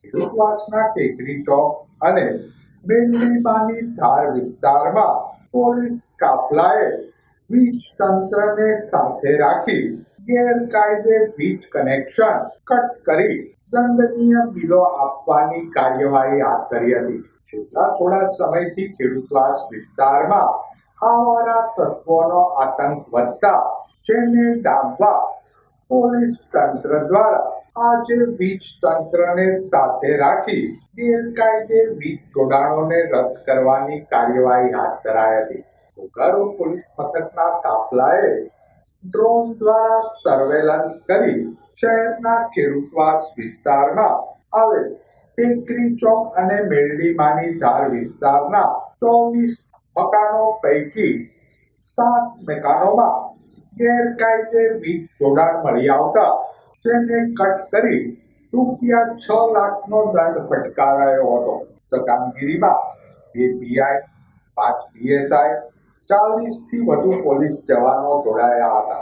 ખેડૂતવાસના ટેકરી ચોક અને બેલડીમાની ધાર વિસ્તારમાં પોલીસ કાફલાએ વીજ તંત્રને સાથે રાખી ગેરકાયદે વીજ કનેક્શન કટ કરી દંડનીય બિલો આપવાની કાર્યવાહી હાથ ધરી હતી. છેલ્લા થોડા સમયથી ખેડૂતવાસ વિસ્તારમાં આવારા તત્વોનો આતંક વધતા જેને ડામવા પોલીસ તંત્ર દ્વારા આજે વીજ તંત્રને સાથે રાખી ગેરકાયદે વીજ જોડાણોને રદ કરવાની કાર્યવાહી હાથ ધરાઈ હતી. બોકારો પોલીસ મથકના કાફલાએ ડ્રોન દ્વારા સર્વેલન્સ કરી શહેરના ખેડૂતવાસ વિસ્તારમાં આવેલ ટેકરી ચોક અને મેરડીમાની ધાર વિસ્તારના 24 મકાનો પૈકી 7 મકાનોમાં ગેરકાયદે વીજ જોડાણ મળી આવતા જેને કટ કરી રૂપિયા 6 લાખનો દંડ ફટકારાયો હતો. તો કામગીરીમાં 2 પીઆઈ, 5 પીએસઆઈ, 40થી વધુ પોલીસ જવાનો જોડાયા હતા.